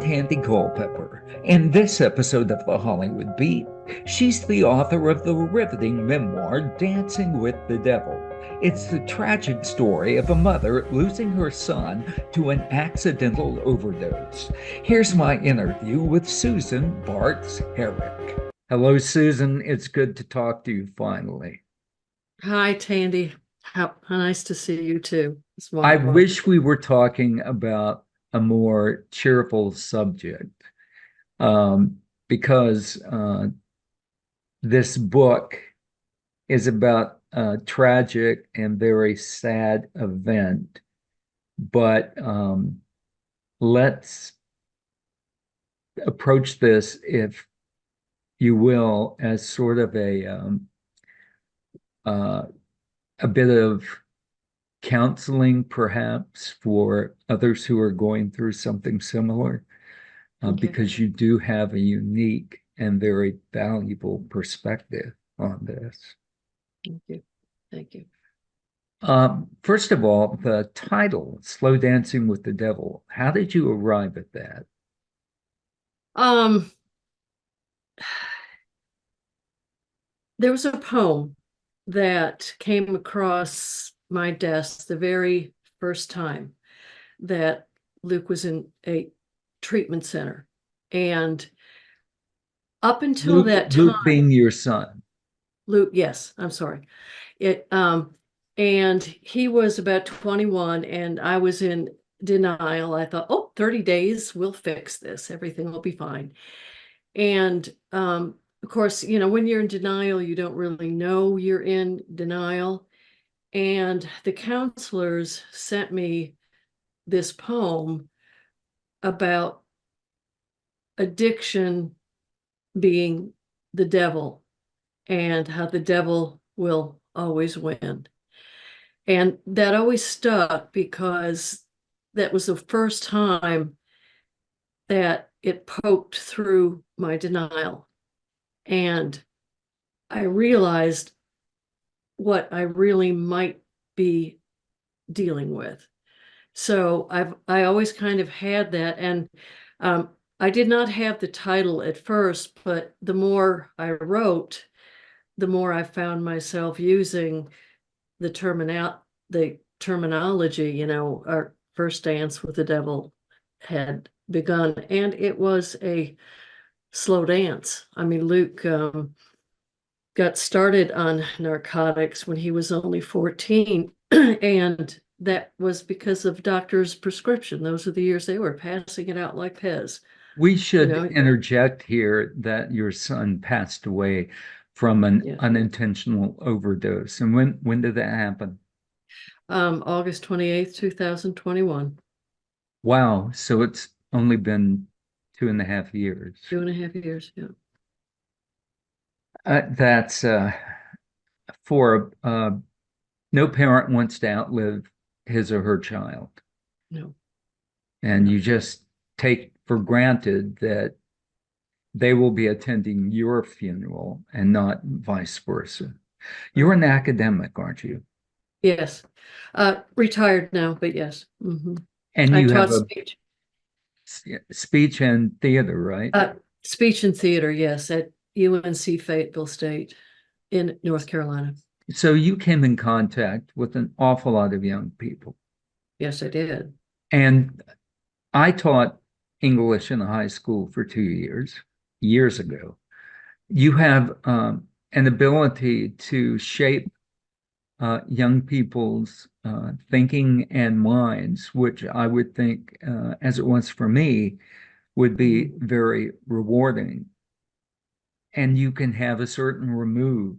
Tandy Culpepper. In this episode of The Hollywood Beat, she's the author of the riveting memoir, Dancing with the Devil. It's the tragic story of a mother losing her son to an accidental overdose. Here's my interview with Susan Bartz Herrick. Hello, Susan. It's good to talk to you finally. Hi, Tandy. How nice to see you too. It's I wonderful. wish we were talking about a more cheerful subject, because this book is about a tragic and very sad event. But let's approach this, if you will, as sort of uh, a bit of counseling, perhaps, for others who are going through something similar, Okay. because you do have a unique and very valuable perspective on this. Thank you. Thank you. First of all, the title, Slow Dancing with the Devil, how did you arrive at that? Um, there was a poem that came across my desk the very first time that Luke was in a treatment center. And up until that Luke time, being your son. Luke, yes, I'm sorry. And he was about 21 and I was in denial. I thought, oh, 30 days, we'll fix this. Everything will be fine. And of course, when you're in denial, you don't really know you're in denial. And the counselors sent me this poem about addiction being the devil and how the devil will always win. And that always stuck because that was the first time that it poked through my denial. And I realized what I really might be dealing with. So I always kind of had that. And I did not have the title at first, but the more I wrote, the more I found myself using the terminology, our first dance with the devil had begun, and it was a slow dance. I mean, Luke got started on narcotics when he was only 14, and that was because of doctor's prescription. Those are the years they were passing it out like Pez. We You should know, interject here that your son passed away from an yeah. unintentional overdose. And when did that happen? August 28th, 2021. Wow. So it's only been 2.5 years. 2.5 years, yeah. That's for no parent wants to outlive his or her child. No. And No. you just take for granted that they will be attending your funeral and not vice versa. You're an academic, aren't you? Yes. Retired now, but yes. And I you have taught a speech. speech and theater, right? Speech and theater, yes, at UNC Fayetteville State in North Carolina. So you came in contact with an awful lot of young people. Yes, I did. And I taught English in a high school for 2 years, years ago. You have an ability to shape young people's thinking and minds, which I would think, as it was for me, would be very rewarding. And you can have a certain remove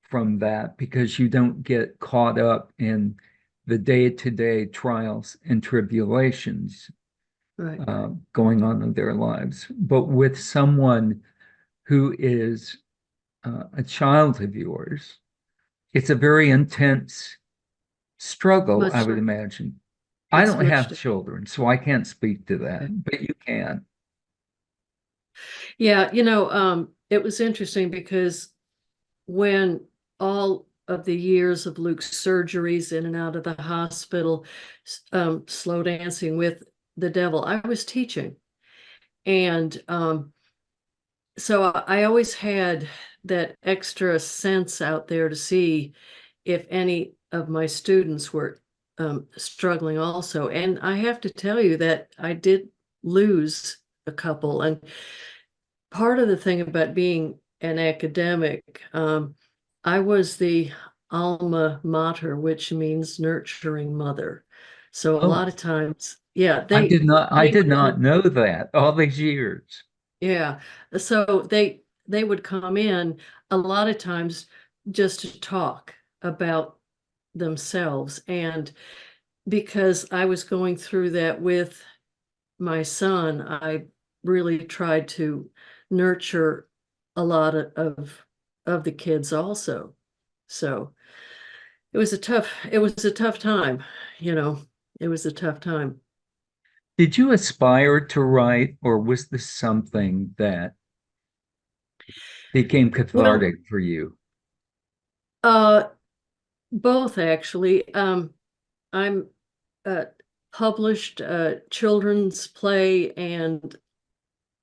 from that because you don't get caught up in the day-to-day trials and tribulations Right. going on in their lives. But with someone who is a child of yours, it's a very intense struggle, I Much, would imagine. I it's don't much. have children, so I can't speak to Okay. that, but you can. Yeah, it was interesting because when all of the years of Luke's surgeries in and out of the hospital, slow dancing with the devil, I was teaching. And so I always had that extra sense out there to see if any of my students were struggling also. And I have to tell you that I did lose a couple. And part of the thing about being an academic, I was the alma mater, which means nurturing mother. So a Oh, lot of times, yeah, I they did would not come, know that all these years. yeah. So they would come in a lot of times just to talk about themselves. And because I was going through that with my son, I really tried to nurture a lot of the kids also. So it was a tough time, you know. It was a tough time. Did you aspire to write, or was this something that became Well, cathartic for you? uh both actually. I'm a published children's play and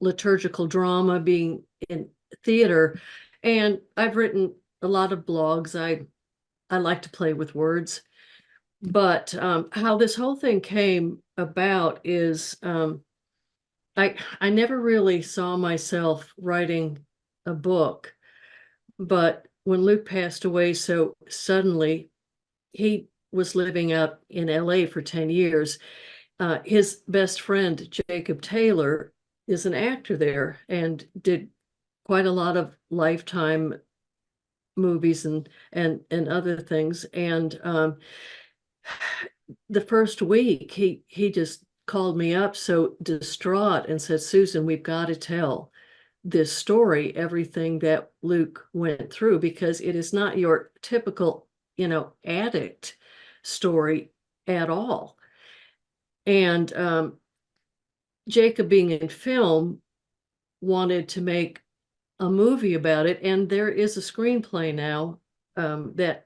liturgical drama being in theater, and I've written a lot of blogs. I like to play with words. But how this whole thing came about is I never really saw myself writing a book, but when Luke passed away so suddenly, he was living out in LA for 10 years. His best friend, Jacob Taylor, is an actor there and did quite a lot of Lifetime movies and other things. And the first week he just called me up so distraught and said, Susan, we've got to tell this story, everything that Luke went through, because it is not your typical, addict story at all. And Jacob, being in film, wanted to make a movie about it, and there is a screenplay now that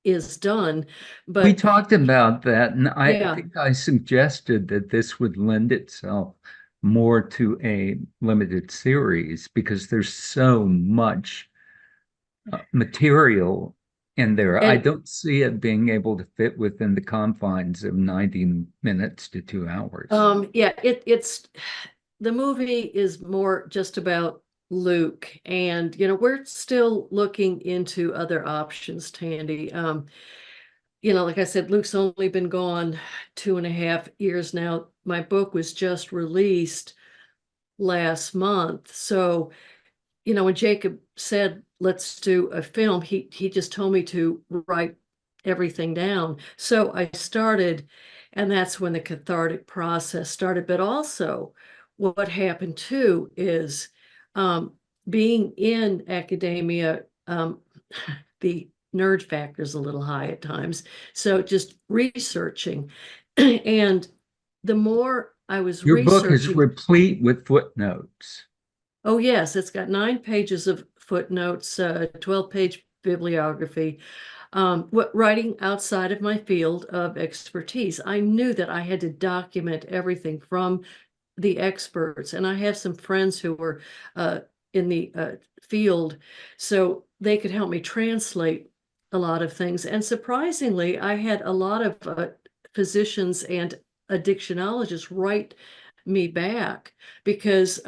is done. We But talked about that, and I yeah, think I suggested that this would lend itself more to a limited series because there's so much material in there. I and don't see it being able to fit within the confines of 90 minutes to 2 hours. yeah, it's the movie is more just about Luke, and we're still looking into other options, Tandy. Like I said, Luke's only been gone 2.5 years now. My book was just released last month. So, when Jacob said, let's do a film, he just told me to write everything down. So I started, and that's when the cathartic process started. But also, what happened too is um, being in academia, the nerd factor is a little high at times. So just researching. And the more I was Your book is researching, replete with footnotes. oh, yes, it's got 9 pages of footnotes, 12-page bibliography. What writing outside of my field of expertise, I knew that I had to document everything from the experts, and I have some friends who were in the field, so they could help me translate a lot of things. And surprisingly, I had a lot of physicians and addictionologists write me back because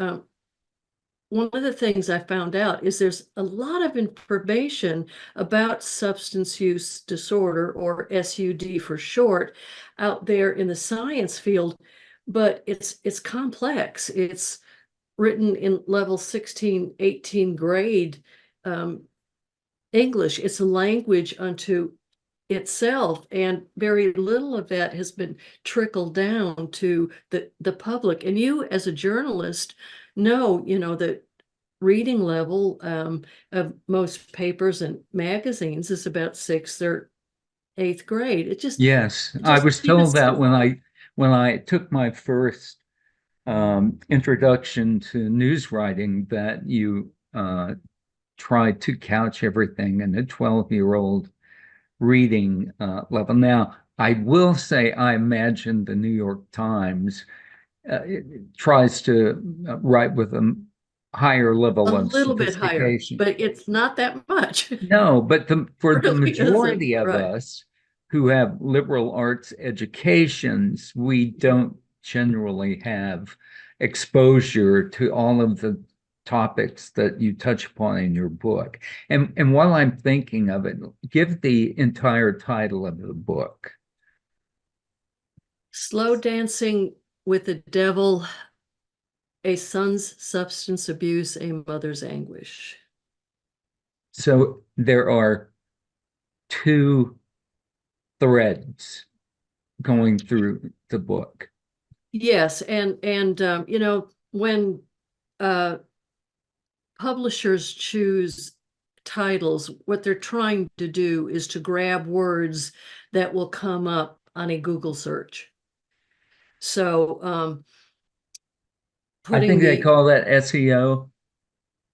one of the things I found out is there's a lot of information about substance use disorder, or SUD for short, out there in the science field, but it's complex. It's written in level 16, 18 grade English. It's a language unto itself, and very little of that has been trickled down to the public. And you, as a journalist, the reading level of most papers and magazines is about sixth or eighth grade. Yes, It I just was even told that so. when I took my first introduction to news writing that you tried to couch everything in a 12-year-old reading level. Now, I will say I imagine the New York Times it tries to write with a higher A level of little bit higher, sophistication. but it's not that much. No, but for the Really isn't, majority of right? us who have liberal arts educations, we don't generally have exposure to all of the topics that you touch upon in your book. And while I'm thinking of it, give the entire title of the book. Slow dancing with the devil, a son's substance abuse, a mother's anguish. So there are two threads going through the book. Yes, and you know, when uh publishers choose titles, what they're trying to do is to grab words that will come up on a Google search. So I putting think they the call that SEO.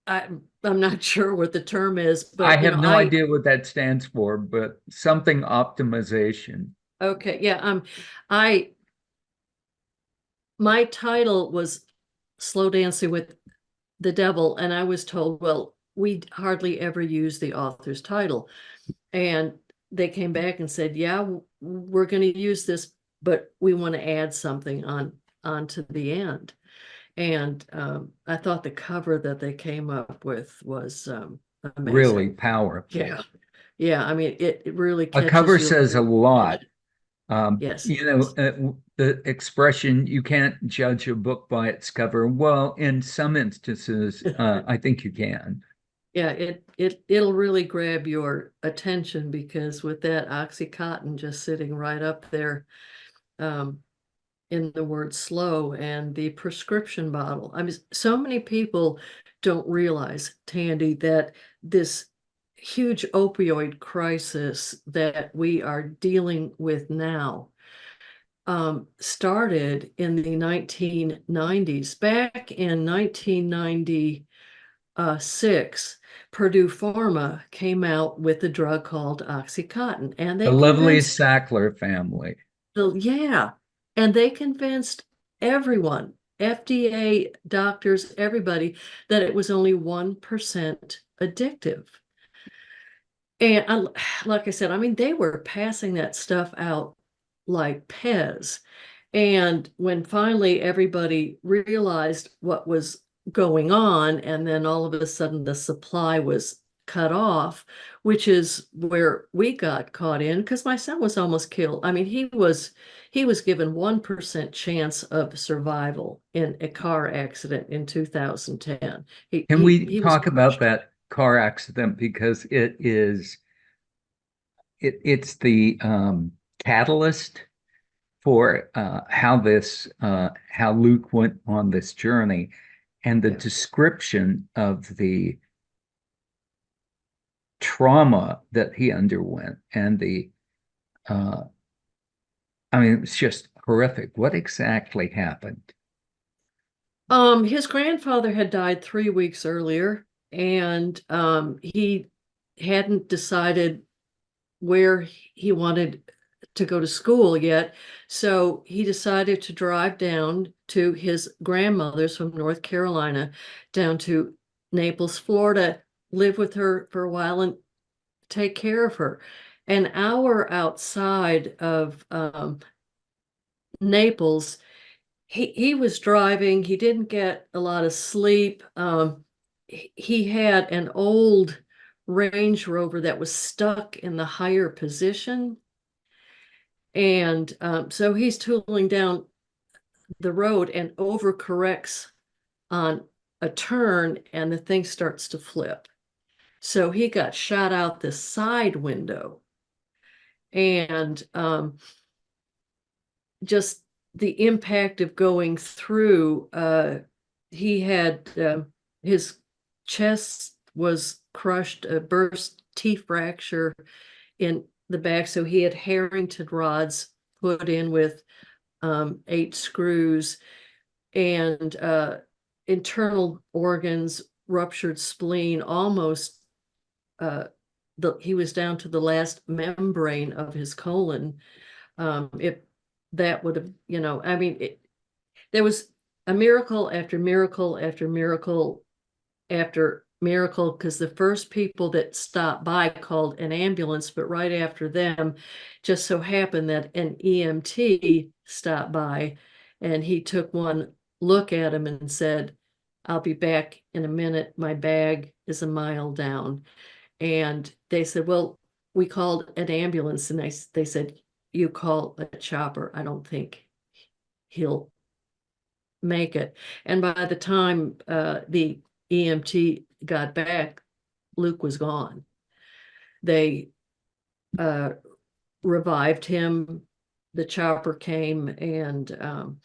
I'm not sure what the term is, I but you have know, no idea what that stands for, but something optimization. okay, yeah, I my title was Slow Dancing with the Devil, and I was told, well, we hardly ever use the author's title. And they came back and said, yeah, we're going to use this, but we want to add something onto the end. And I thought the cover that they came up with was Really amazing. powerful. Yeah. Yeah. I mean, it really A catches cover your says a lot. attention. Yes. The expression, you can't judge a book by its cover. Well, in some instances, I think you can. Yeah, it'll really grab your attention because with that oxycontin just sitting right up there, um, in the word slow and the prescription bottle. I mean, so many people don't realize, Tandy, that this huge opioid crisis that we are dealing with now started in the 1990s. Back in 1996, Purdue Pharma came out with a drug called oxycontin, and The they lovely convinced Sackler family. yeah, and they convinced everyone, FDA, doctors, everybody, that it was only 1% addictive. And like I said, I mean, they were passing that stuff out like Pez. And when finally everybody realized what was going on, and then all of a sudden the supply was cut off, which is where we got caught in because my son was almost killed. I mean, he was given 1% chance of survival in a car accident in 2010. He Can he we he was talk about crushed. that car accident because it's the catalyst for how Luke went on this journey and the Yeah. description of the trauma that he underwent and the uh, I mean it's just horrific. What exactly happened? His grandfather had died 3 weeks earlier, and he hadn't decided where he wanted to go to school yet. So he decided to drive down to his grandmother's from North Carolina, down to Naples, Florida, live with her for a while and take care of her. An hour outside of Naples, he was driving. He didn't get a lot of sleep. He had an old Range Rover that was stuck in the higher position. And so he's tooling down the road and overcorrects on a turn, and the thing starts to flip. So he got shot out the side window. And just the impact of going through, he had his chest was crushed, a burst teeth fracture in the back. So he had Harrington rods put in with 8 screws, and internal organs, ruptured spleen, almost he was down to the last membrane of his colon. If that would have, I mean, There was a miracle after miracle after miracle after miracle, because the first people that stopped by called an ambulance, but right after them, just so happened that an EMT stopped by, and he took one look at him and said, "I'll be back in a minute. My bag is a mile down." And they said, "Well, we called an ambulance." And they said, "You call a chopper. I don't think he'll make it." And by the time the EMT got back, Luke was gone. They uh, revived him. The chopper came, and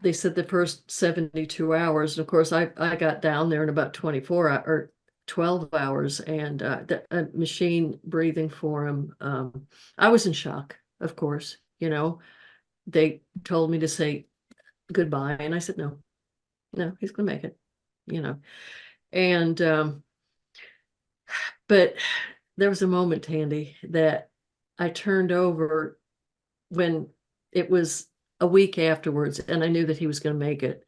they said the first 72 hours. And of course, I got down there in about 24 or 12 hours, and the machine breathing for him. I was in shock, of course. They told me to say goodbye, and I said, no, no, he's going to make it, you know. And but there was a moment, Tandy, that I turned over when it was a week afterwards, and I knew that he was going to make it.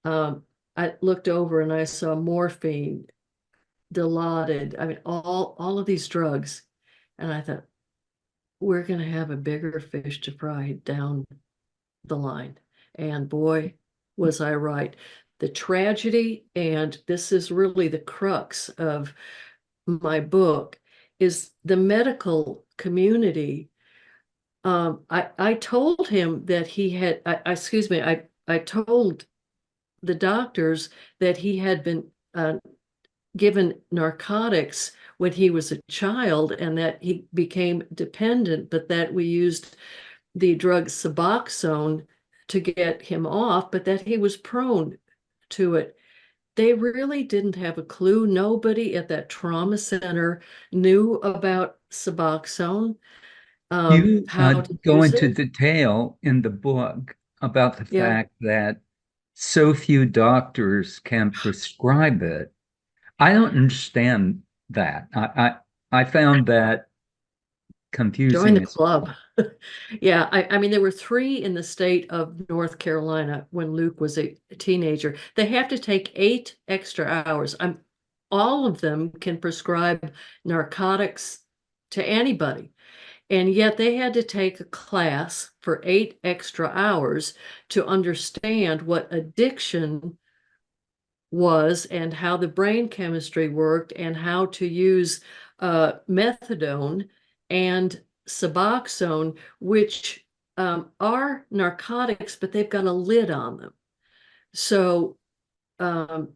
I looked over and I saw morphine, Dilaudid, I mean, all of these drugs, and I thought, we're going to have a bigger fish to fry down the line. And boy, was I right. The tragedy, and this is really the crux of my book, is the medical community. I told him that he had, excuse me, I told the doctors that he had been given narcotics when he was a child, and that he became dependent, but that we used the drug Suboxone to get him off, but that he was prone to it. They really didn't have a clue. Nobody at that trauma center knew about Suboxone, You how to go use into it. detail in the book about the Yeah, fact that so few doctors can prescribe it. I don't understand that. I found that join the confusing. club. Yeah, I mean, there were three in the state of North Carolina when Luke was a teenager. They have to take 8 extra hours. All of them can prescribe narcotics to anybody. And yet they had to take a class for 8 extra hours to understand what addiction was and how the brain chemistry worked and how to use methadone and Suboxone, which are narcotics, but they've got a lid on them. So um,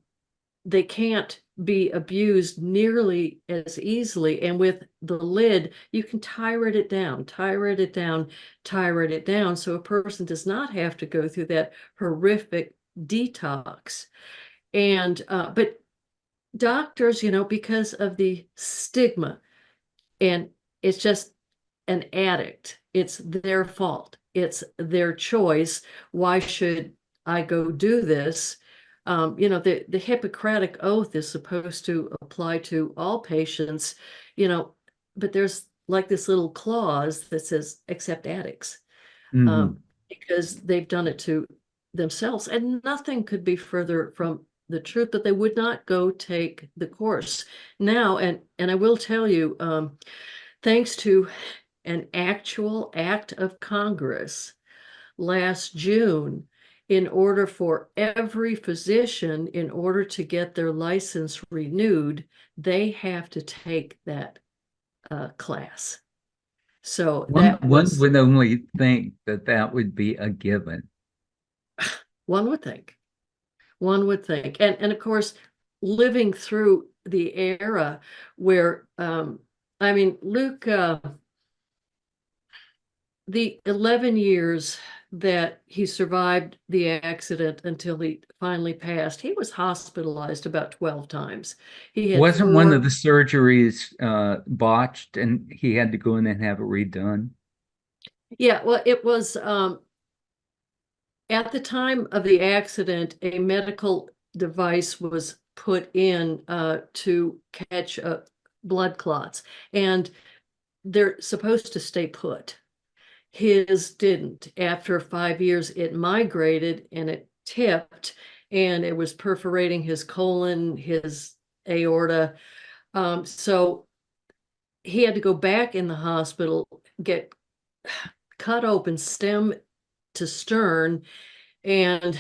they can't be abused nearly as easily. And with the lid, you can tyrate it down, tyrate it down, tyrate it down. So a person does not have to go through that horrific detox. And but doctors, because of the stigma, and it's just an addict, it's their fault, it's their choice. Why should I go do this? The Hippocratic Oath is supposed to apply to all patients, but there's like this little clause that says except addicts, Mhm. um, because they've done it to themselves. And nothing could be further from the truth, but they would not go take the course. Now, and I will tell you, thanks to an actual act of Congress last June, in order for every physician, in order to get their license renewed, they have to take that class. So One that one was, would only think that that would be a given. one would think. One would think. And of course, living through the era where, I mean, Luke, the 11 years that he survived the accident until he finally passed, he was hospitalized about 12 times. He had Wasn't one of four, the surgeries botched and he had to go in and have it redone? yeah, well, it was at the time of the accident, a medical device was put in to catch blood clots, and they're supposed to stay put. His didn't. After 5 years, it migrated and it tipped, and it was perforating his colon, his aorta. So he had to go back in the hospital, get cut open, stem to stern. And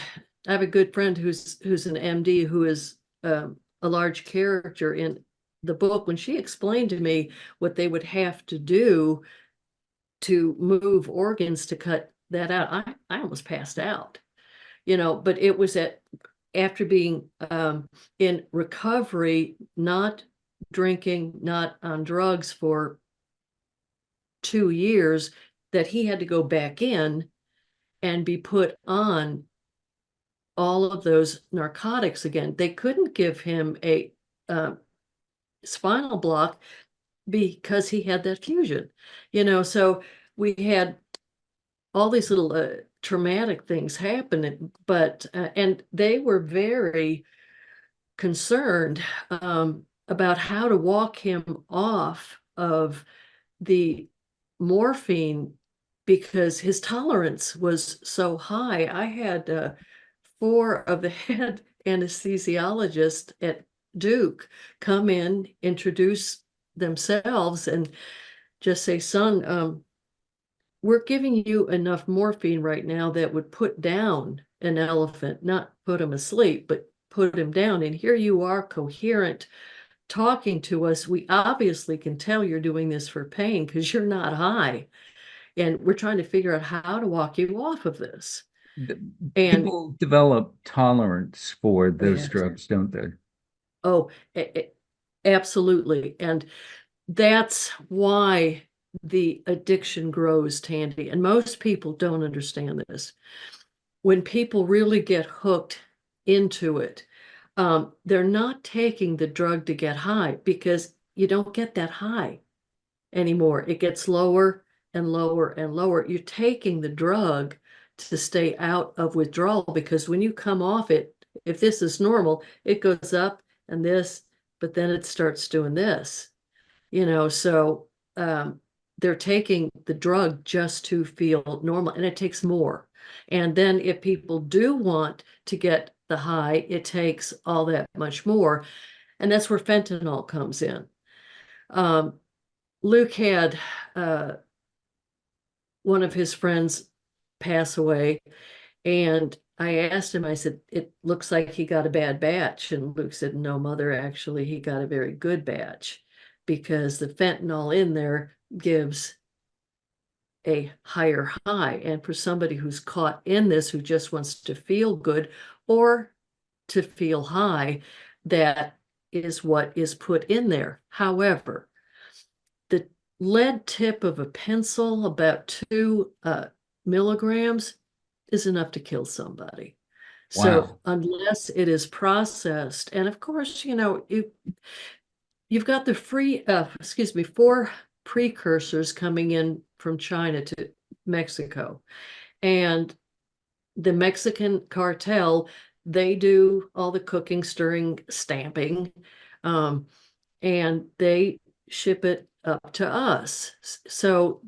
I have a good friend who's an MD who is a large character in the book. When she explained to me what they would have to do to move organs to cut that out, I almost passed out, but it was after being in recovery, not drinking, not on drugs for 2 years, that he had to go back in and be put on all of those narcotics again. They couldn't give him a spinal block because he had that fusion, so we had all these little traumatic things happening, but and they were very concerned about how to walk him off of the morphine because his tolerance was so high. I had 4 of the head anesthesiologists at Duke come in, introduce themselves, and just say, son, we're giving you enough morphine right now that would put down an elephant, not put him asleep, but put him down. And here you are, coherent, talking to us. We obviously can tell you're doing this for pain because you're not high. And we're trying to figure out how to walk you off of this. And People develop tolerance for those yes, drugs, don't they? oh, absolutely. And that's why the addiction grows, Tandy. And most people don't understand this. When people really get hooked into it, they're not taking the drug to get high because you don't get that high anymore. It gets lower and lower and lower. You're taking the drug to stay out of withdrawal because when you come off it, if this is normal, it goes up and this, but then it starts doing this, so they're taking the drug just to feel normal, and it takes more. And then if people do want to get the high, it takes all that much more. And that's where fentanyl comes in. Luke had one of his friends pass away, and I asked him, I said, it looks like he got a bad batch. And Luke said, no, mother, actually, he got a very good batch because the fentanyl in there gives a higher high. And for somebody who's caught in this, who just wants to feel good or to feel high, that is what is put in there. However, the lead tip of a pencil, about 2 milligrams, is enough to kill somebody. So Wow. unless it is processed, and of course, you've got the 4 precursors coming in from China to Mexico. And the Mexican cartel, they do all the cooking, stirring, stamping, and they ship it up to us. So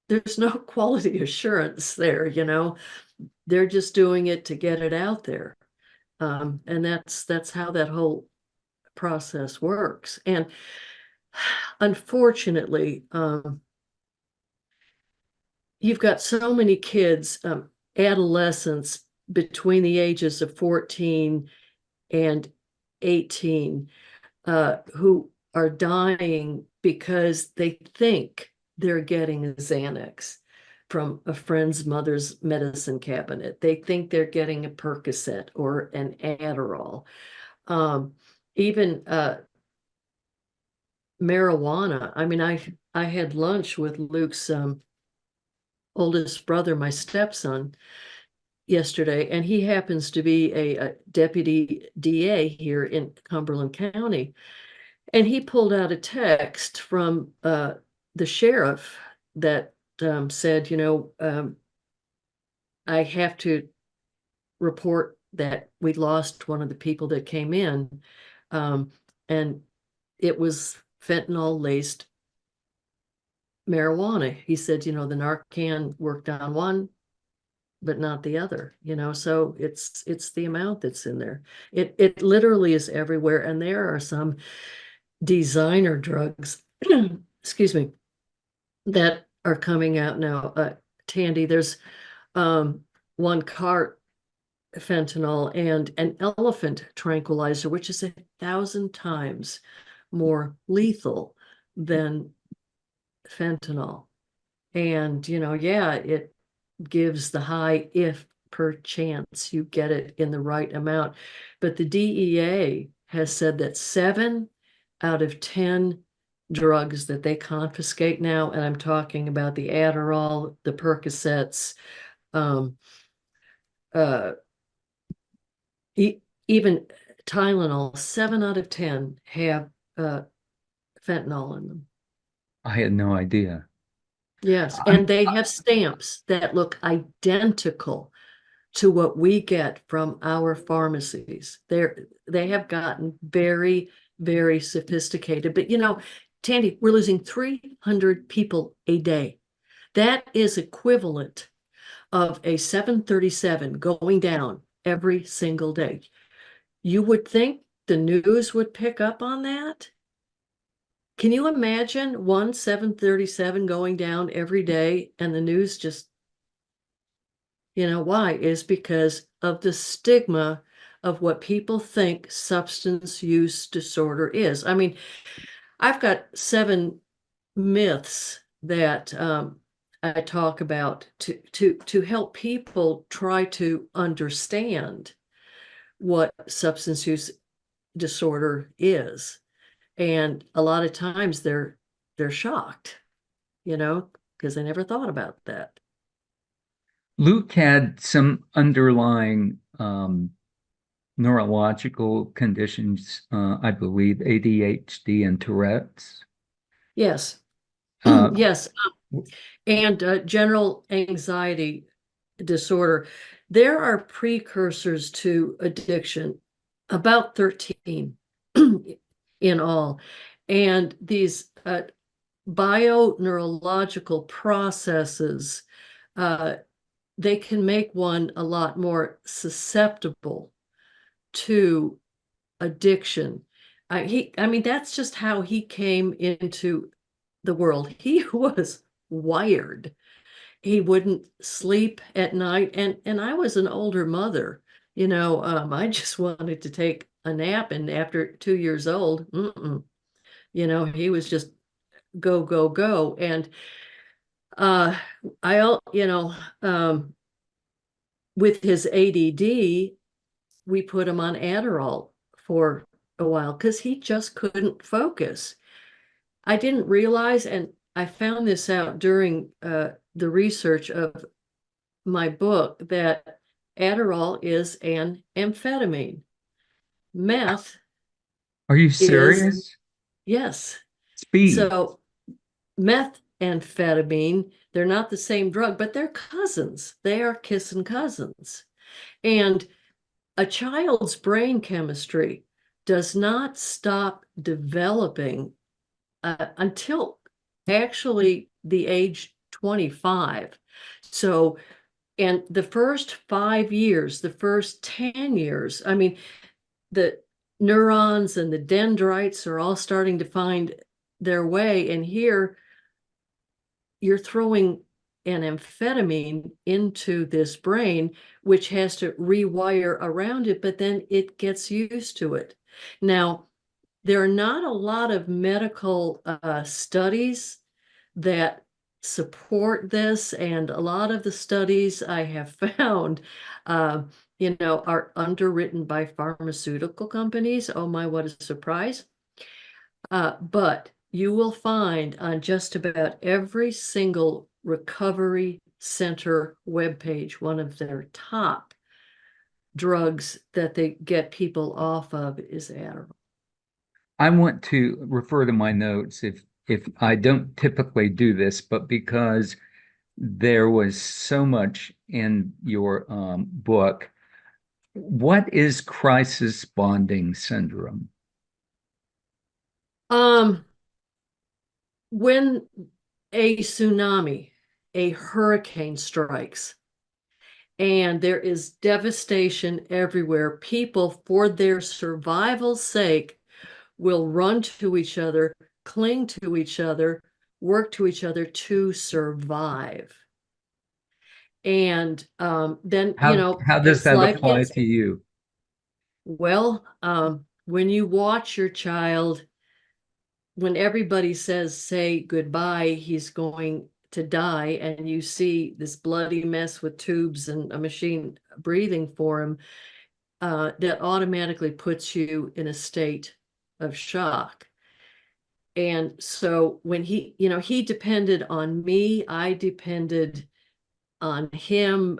there's no quality assurance there, They're just doing it to get it out there. And that's how that whole process works. And unfortunately, you've got so many kids, adolescents between the ages of 14 and 18, who are dying because they think they're getting a Xanax from a friend's mother's medicine cabinet. They think they're getting a Percocet or an Adderall. Even marijuana. I mean, I had lunch with Luke's oldest brother, my stepson, yesterday, and he happens to be a deputy DA here in Cumberland County. And he pulled out a text from the sheriff that said, I have to report that we lost one of the people that came in. And it was fentanyl laced marijuana. He said, the Narcan worked on one, but not the other, so it's the amount that's in there. It literally is everywhere. And there are some designer drugs, excuse me, that are coming out now. Tandy, there's one cart fentanyl and an elephant tranquilizer, which is 1,000 times more lethal than fentanyl. And, yeah, it gives the high if perchance you get it in the right amount. But the DEA has said that 7 out of 10 drugs that they confiscate now, and I'm talking about the Adderall, the Percocets, um, uh, even Tylenol, 7 out of 10 have fentanyl in them. I had no idea. Yes, and I'm, they have stamps that look identical to what we get from our pharmacies. They have gotten very, very sophisticated. But Tandy, we're losing 300 people a day. That is equivalent of a 737 going down every single day. You would think the news would pick up on that. Can you imagine one 737 going down every day and the news just, why? Is because of the stigma of what people think substance use disorder is. I mean, I've got 7 myths that I talk about to help people try to understand what substance use disorder is. And a lot of times they're shocked, because they never thought about that. Luke had some underlying neurological conditions, I believe, ADHD and Tourette's. Yes. Uh, Yes. And general anxiety disorder. There are precursors to addiction, about 13 in all. And these bio-neurological processes, they can make one a lot more susceptible to addiction. I mean, that's just how he came into the world. He was wired. He wouldn't sleep at night, and I was an older mother. I just wanted to take a nap, and after 2 years old, he was just go, go, go. And uh, with his ADD, we put him on Adderall for a while because he just couldn't focus. I didn't realize, and I found this out during the research of my book, that Adderall is an amphetamine. Meth are you is, serious? yes. Speed. So methamphetamine, they're not the same drug, but they're cousins. They are kissing cousins. And a child's brain chemistry does not stop developing until actually the age 25. So, and the first 5 years, the first 10 years, I mean, the neurons and the dendrites are all starting to find their way. And here you're throwing an amphetamine into this brain, which has to rewire around it, but then it gets used to it. Now, there are not a lot of medical studies that support this, and a lot of the studies I have found, are underwritten by pharmaceutical companies. Oh my, what a surprise. But you will find on just about every single recovery center webpage, one of their top drugs that they get people off of is Adderall. I want to refer to my notes if I don't typically do this, but because there was so much in your book. What is crisis bonding syndrome? Um, when a tsunami, a hurricane strikes, and there is devastation everywhere. People, for their survival's sake, will run to each other, cling to each other, work to each other to survive. And then, How does it's that like apply it's, to you? well, when you watch your child, when everybody say goodbye, he's going to die, and you see this bloody mess with tubes and a machine breathing for him, that automatically puts you in a state of shock. And so when he depended on me, I depended on him,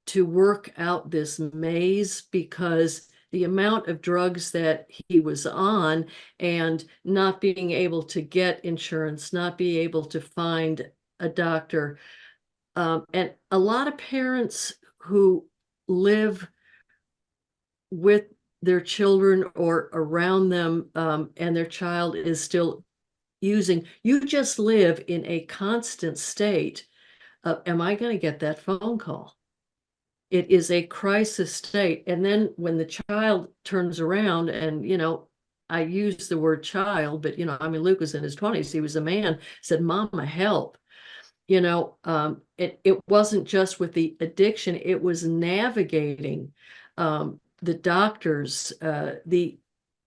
to work out this maze, because the amount of drugs that he was on, and not being able to get insurance, not being able to find a doctor, and a lot of parents who live with their children or around them, and their child is still using, you just live in a constant state of, am I going to get that phone call? It is a crisis state. And then when the child turns around, and, I use the word child, but, I mean, Luke was in his 20s. He was a man, said, Mama, help. It wasn't just with the addiction, it was navigating, the doctors, the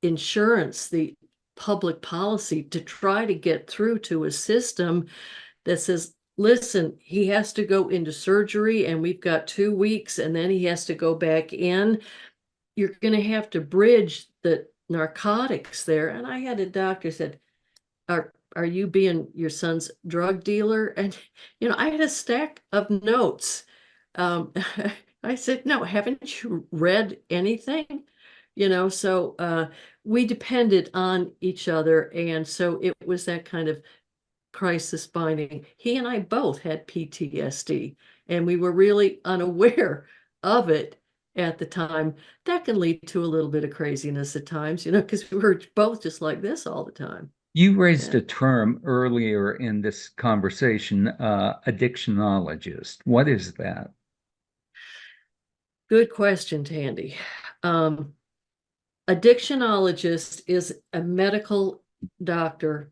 insurance, the public policy, to try to get through to a system that says, listen, he has to go into surgery and we've got 2 weeks, and then he has to go back in. You're going to have to bridge the narcotics there. And I had a doctor said, are you being your son's drug dealer? And, I had a stack of notes. Um, I said, no, haven't you read anything? So we depended on each other. And so it was that kind of crisis binding. He and I both had PTSD, and we were really unaware of it at the time. That can lead to a little bit of craziness at times, because we were both just like this all the time. You raised Yeah. a term earlier in this conversation, addictionologist. What is that? Good question, Tandy. Um, Addictionologist is a medical doctor,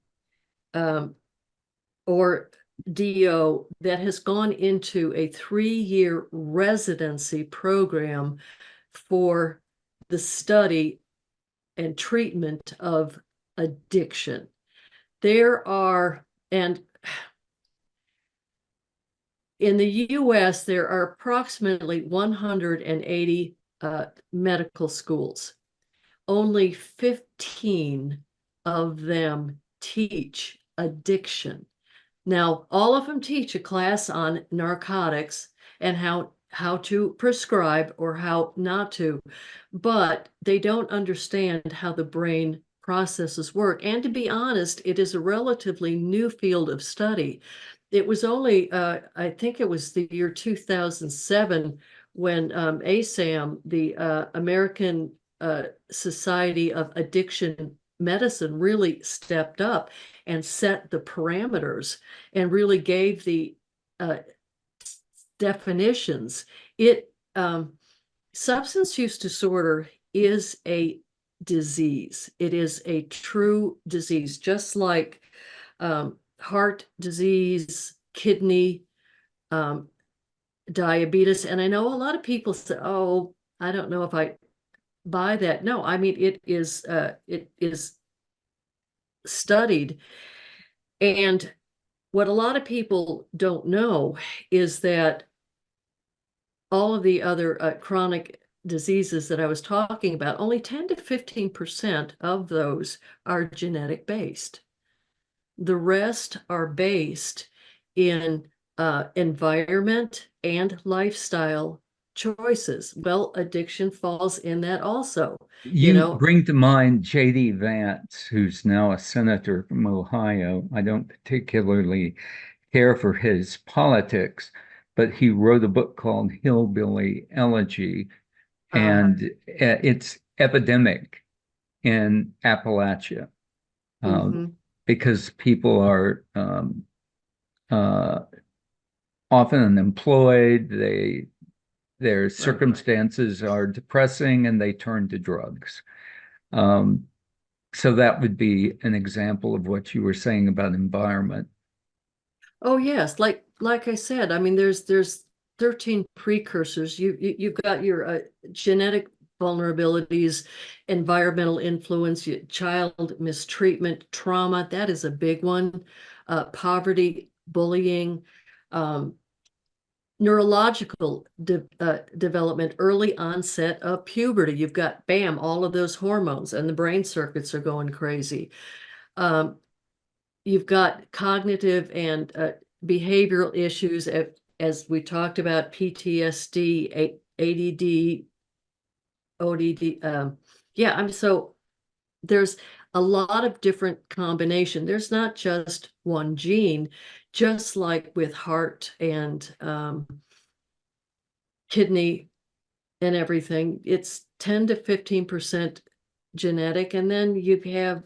um, or DO, that has gone into a 3-year residency program for the study and treatment of addiction. And in the US, there are approximately 180 medical schools. Only 15 of them teach addiction. Now, all of them teach a class on narcotics and how to prescribe or how not to, but they don't understand how the brain processes work. And to be honest, it is a relatively new field of study. It was only, I think it was the year 2007, when ASAM, the American Society of Addiction Medicine, really stepped up and set the parameters and really gave the uh, definitions. It Substance use disorder is a disease. It is a true disease, just like heart disease, kidney, um, diabetes. And I know a lot of people say, "Oh, I don't know if I buy that." No, I mean it is studied. And what a lot of people don't know is that all of the other chronic diseases that I was talking about, only 10 to 15% of those are genetic based. The rest are based in environment and lifestyle choices. Well, addiction falls in that also. You You know, bring to mind J.D. Vance, who's now a senator from Ohio. I don't particularly care for his politics, but he wrote a book called Hillbilly Elegy, uh, and it's epidemic in Appalachia, um, mhm. because people are uh, often unemployed. Their Right. circumstances are depressing and they turn to drugs. Um, so that would be an example of what you were saying about environment. Oh yes, like I said, I mean there's 13 precursors. You've got your genetic vulnerabilities, environmental influence, child mistreatment, trauma, that is a big one. Poverty, bullying, um, neurological development, early onset of puberty. You've got bam, all of those hormones, and the brain circuits are going crazy. Um, you've got cognitive and behavioral issues, as we talked about, PTSD, ADD, ODD. Yeah, I'm so there's a lot of different combination. There's not just one gene, just like with heart and kidney and everything. It's 10 to 15% genetic, and then you have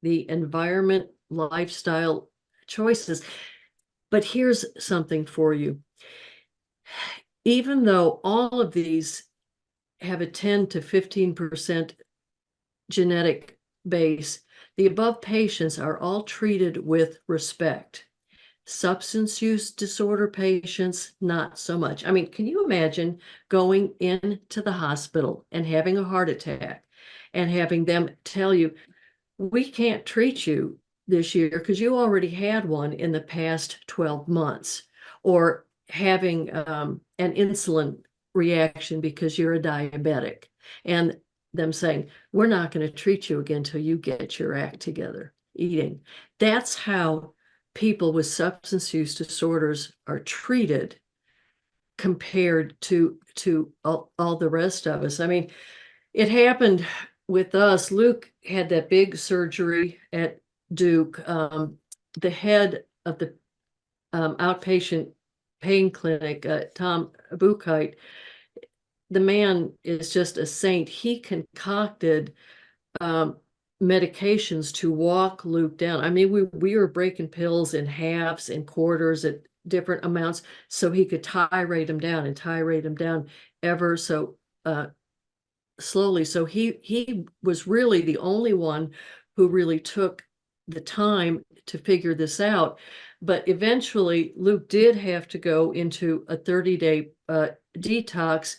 the environment, lifestyle choices. But here's something for you. Even though all of these have a 10 to 15% genetic base, the above patients are all treated with respect. Substance use disorder patients, not so much. I mean, can you imagine going into the hospital and having a heart attack and having them tell you, we can't treat you this year because you already had one in the past 12 months, or having an insulin reaction because you're a diabetic, and them saying, we're not going to treat you again until you get your act together eating. That's how people with substance use disorders are treated compared to all the rest of us. I mean, it happened with us. Luke had that big surgery at Duke. The head of the outpatient pain clinic, Tom Bukite, the man is just a saint. He concocted um, medications to walk Luke down. I mean, we were breaking pills in halves and quarters at different amounts so he could tirade them down and tirade them down ever so slowly. So he was really the only one who really took the time to figure this out. But eventually, Luke did have to go into a 30-day detox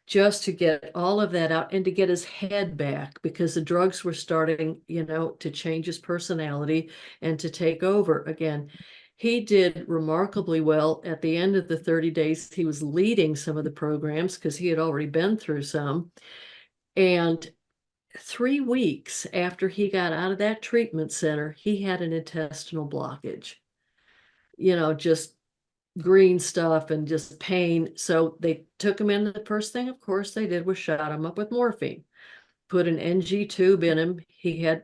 just to get all of that out and to get his head back, because the drugs were starting, to change his personality and to take over again. He did remarkably well. At the end of the 30 days, he was leading some of the programs because he had already been through some. And 3 weeks after he got out of that treatment center, he had an intestinal blockage, just green stuff and just pain. So they took him in. The first thing, of course, they did was shot him up with morphine, put an NG tube in him. He had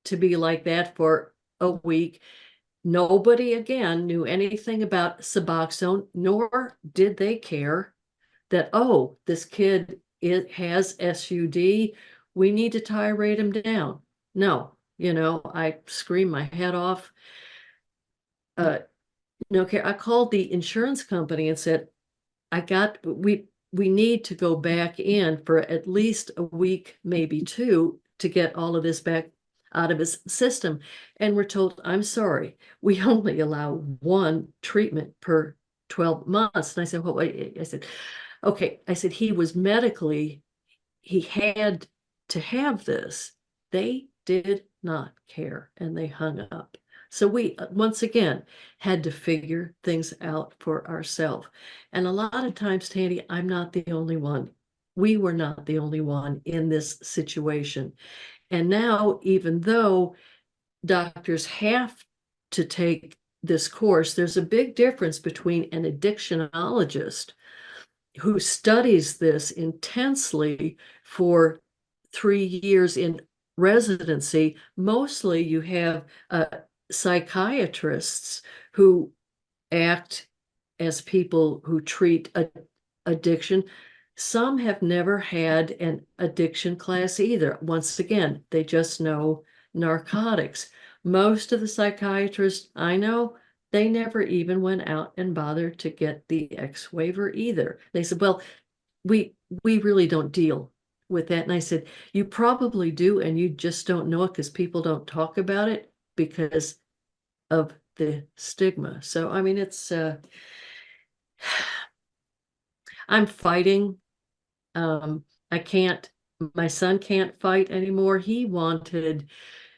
to be like that for a week. Nobody again knew anything about Suboxone, nor did they care that, oh, this kid has SUD. We need to tirade him down. No, I screamed my head off. No care. I called the insurance company and said, we need to go back in for at least a week, maybe two, to get all of this back out of his system. And we're told, I'm sorry, we only allow one treatment per 12 months. And I said, well, wait, I said, okay. I said, he had to have this. They did not care, and they hung up. So we, once again, had to figure things out for ourselves. And a lot of times, Tandy, I'm not the only one. We were not the only one in this situation. And now, even though doctors have to take this course, there's a big difference between an addictionologist who studies this intensely for 3 years in residency. Mostly you have psychiatrists who act as people who treat addiction. Some have never had an addiction class either. Once again, they just know narcotics. Most of the psychiatrists I know they never even went out and bothered to get the X waiver either. They said, well, we really don't deal with that. And I said, you probably do, and you just don't know it because people don't talk about it because of the stigma. So I mean, it's I'm fighting. I can't, my son can't fight anymore. He wanted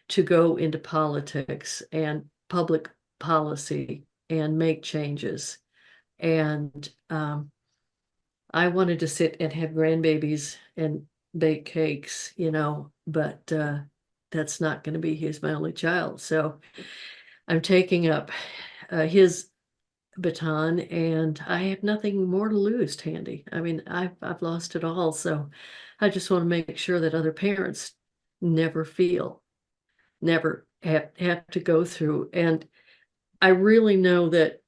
to go into politics and public policy and make changes. And I wanted to sit and have grandbabies and bake cakes, but that's not going to be, he's my only child. So I'm taking up his baton, and I have nothing more to lose, Tandy. I mean, I've lost it all. So I just want to make sure that other parents never feel, never have to go through. And I really know that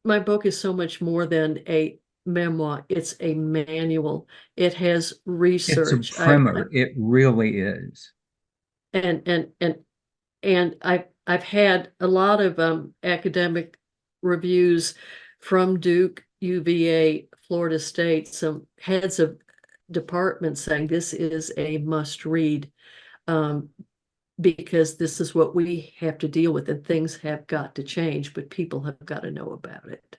my book is so much more than a memoir. It's a manual. It has It's a research. primer. It really is. And and and and I've had a lot of academic reviews from Duke, UVA, Florida State, some heads of departments saying this is a must read, um, because this is what we have to deal with, and things have got to change, but people have got to know about it.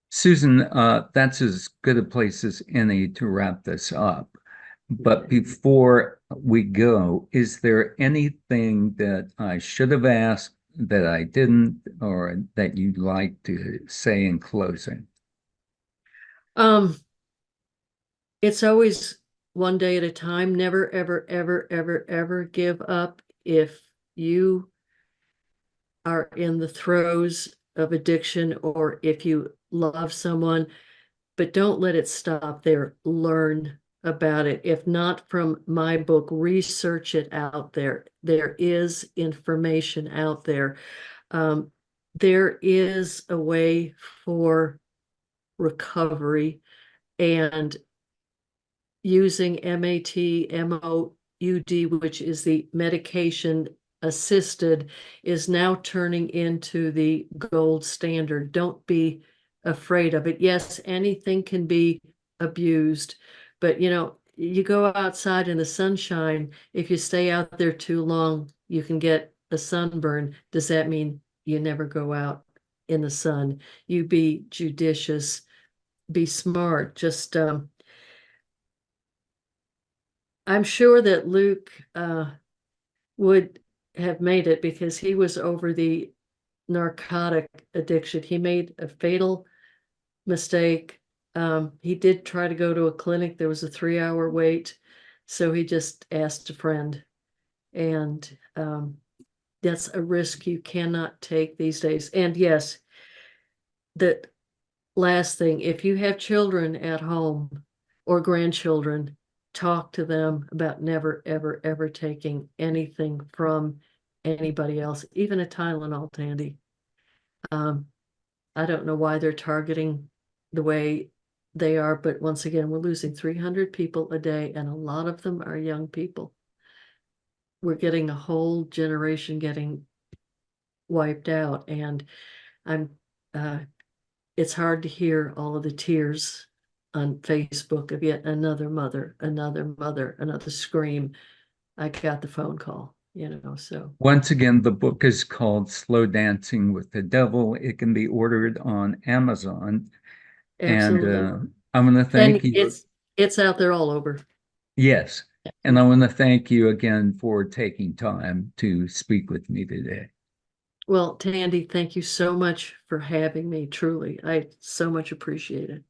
Susan, that's as good a place as any to wrap this up. But before we go, is there anything that I should have asked that I didn't, or that you'd like to say in closing? Um, it's always one day at a time. Never, ever, ever, ever, ever give up. If you are in the throes of addiction, or if you love someone, but don't let it stop there. Learn about it. If not from my book, research it out there. There is information out there. Um, there is a way for recovery, and using MAT, MOUD, which is the medication assisted, is now turning into the gold standard. Don't be afraid of it. Yes, anything can be abused, but you go outside in the sunshine. If you stay out there too long, you can get a sunburn. Does that mean you never go out in the sun? You be judicious, be smart. Just I'm sure that Luke would have made it because he was over the narcotic addiction. He made a fatal mistake. He did try to go to a clinic. There was a 3-hour wait. So he just asked a friend. And that's a risk you cannot take these days. And yes, the last thing, if you have children at home or grandchildren, talk to them about never, ever, ever taking anything from anybody else, even a Tylenol, Tandy. I don't know why they're targeting the way they are, but once again, we're losing 300 people a day, and a lot of them are young people. We're getting a whole generation getting wiped out, and I'm it's hard to hear all of the tears on Facebook of yet another mother, another scream. I got the phone call, so. Once again, the book is called Slow Dancing with the Devil. It can be ordered on Amazon. And Absolutely. I want to And thank you. it's out there all over. Yes. And I want to thank you again for taking time to speak with me today. Well, Tandy, thank you so much for having me. Truly, I so much appreciate it.